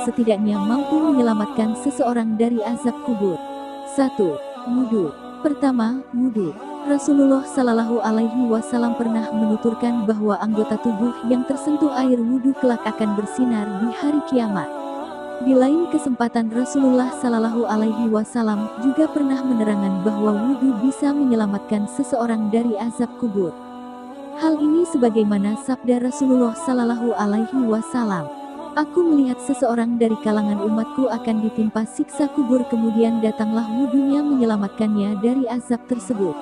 setidaknya mampu menyelamatkan seseorang dari azab kubur. 1. Wudhu. Pertama, wudhu. Rasulullah Shallallahu Alaihi Wasallam pernah menuturkan bahwa anggota tubuh yang tersentuh air wudhu kelak akan bersinar di hari kiamat. Di lain kesempatan Rasulullah Shallallahu Alaihi Wasallam juga pernah menerangkan bahwa wudhu bisa menyelamatkan seseorang dari azab kubur. Hal ini sebagaimana sabda Rasulullah Shallallahu Alaihi Wasallam, "Aku melihat seseorang dari kalangan umatku akan ditimpa siksa kubur, kemudian datanglah wudhunya menyelamatkannya dari azab tersebut."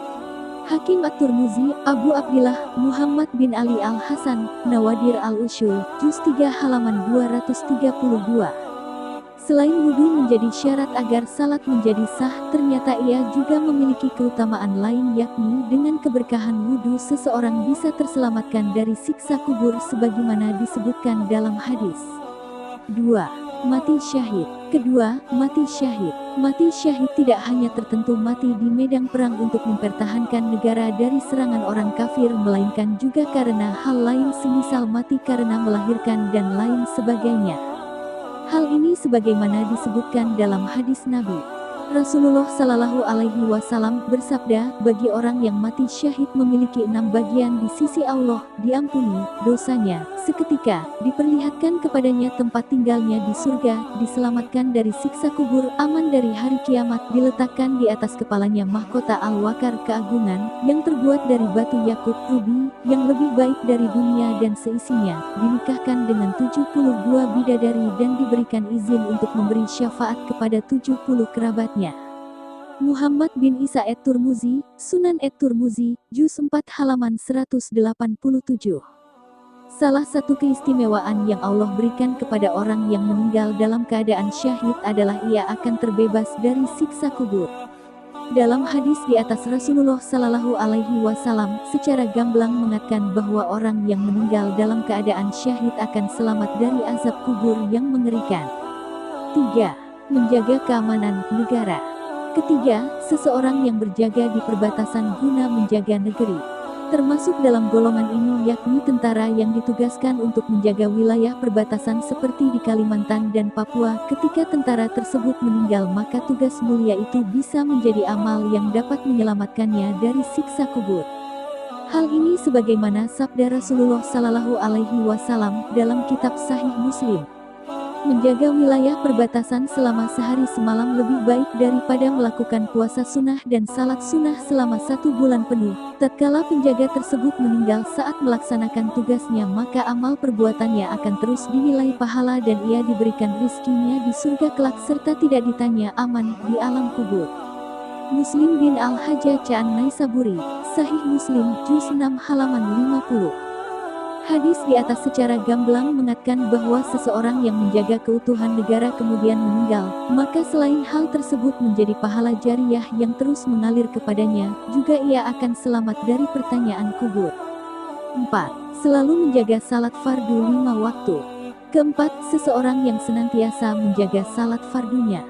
Hakim At-Tirmizi, Abu Abdillah, Muhammad bin Ali Al-Hasan, Nawadir Al-Ushul, Juz 3 halaman 232. Selain wudhu menjadi syarat agar salat menjadi sah, ternyata ia juga memiliki keutamaan lain, yakni dengan keberkahan wudhu seseorang bisa terselamatkan dari siksa kubur sebagaimana disebutkan dalam hadis. 2. Mati syahid. Kedua, mati syahid. Mati syahid tidak hanya tertentu mati di medan perang untuk mempertahankan negara dari serangan orang kafir, melainkan juga karena hal lain semisal mati karena melahirkan dan lain sebagainya. Hal ini sebagaimana disebutkan dalam hadis Nabi. Rasulullah Shallallahu Alaihi Wasallam bersabda, "Bagi orang yang mati syahid memiliki 6 bagian di sisi Allah, diampuni dosanya seketika, diperlihatkan kepadanya tempat tinggalnya di surga, diselamatkan dari siksa kubur, aman dari hari kiamat, diletakkan di atas kepalanya mahkota al-wakar keagungan yang terbuat dari batu yakut rubi yang lebih baik dari dunia dan seisinya, dinikahkan dengan 72 bidadari dan diberikan izin untuk memberi syafaat kepada 70 kerabatnya." Muhammad bin Isa At-Tirmizi, Sunan At-Tirmizi, Juz 4 halaman 187. Salah satu keistimewaan yang Allah berikan kepada orang yang meninggal dalam keadaan syahid adalah ia akan terbebas dari siksa kubur. Dalam hadis di atas, Rasulullah Shallallahu Alaihi Wasallam secara gamblang mengatakan bahwa orang yang meninggal dalam keadaan syahid akan selamat dari azab kubur yang mengerikan. 3. Menjaga keamanan negara. Ketiga, seseorang yang berjaga di perbatasan guna menjaga negeri. Termasuk dalam golongan ini yakni tentara yang ditugaskan untuk menjaga wilayah perbatasan seperti di Kalimantan dan Papua. Ketika tentara tersebut meninggal, maka tugas mulia itu bisa menjadi amal yang dapat menyelamatkannya dari siksa kubur. Hal ini sebagaimana sabda Rasulullah Shallallahu Alaihi Wasallam dalam kitab Sahih Muslim. Menjaga wilayah perbatasan selama sehari semalam lebih baik daripada melakukan puasa sunnah dan salat sunnah selama 1 bulan penuh. Tatkala penjaga tersebut meninggal saat melaksanakan tugasnya, maka amal perbuatannya akan terus dinilai pahala dan ia diberikan rizkinya di surga kelak serta tidak ditanya aman di alam kubur. Muslim bin Al-Hajjaj An-Naisaburi, Sahih Muslim, Juz 6 halaman 50. Hadis di atas secara gamblang mengatakan bahwa seseorang yang menjaga keutuhan negara kemudian meninggal, maka selain hal tersebut menjadi pahala jariyah yang terus mengalir kepadanya, juga ia akan selamat dari pertanyaan kubur. 4. Selalu menjaga salat fardu 5 waktu. Keempat, seseorang yang senantiasa menjaga salat fardunya.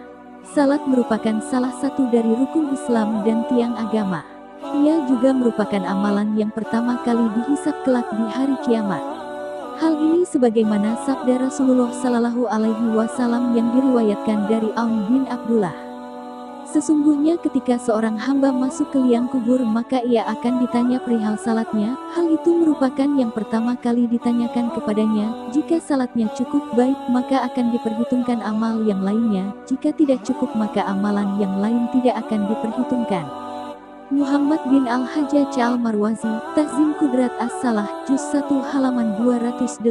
Salat merupakan salah satu dari rukun Islam dan tiang agama. Ia juga merupakan amalan yang pertama kali dihisab kelak di hari kiamat. Hal ini sebagaimana sabda Rasulullah Shallallahu Alaihi Wasallam yang diriwayatkan dari Aun bin Abdullah. Sesungguhnya ketika seorang hamba masuk ke liang kubur, maka ia akan ditanya perihal salatnya. Hal itu merupakan yang pertama kali ditanyakan kepadanya. Jika salatnya cukup baik, maka akan diperhitungkan amal yang lainnya. Jika tidak cukup, maka amalan yang lain tidak akan diperhitungkan. Muhammad bin Al-Hajjaj Al-Marwazi, Tahzim Qudrat As-Salah, Juz 1 halaman 218.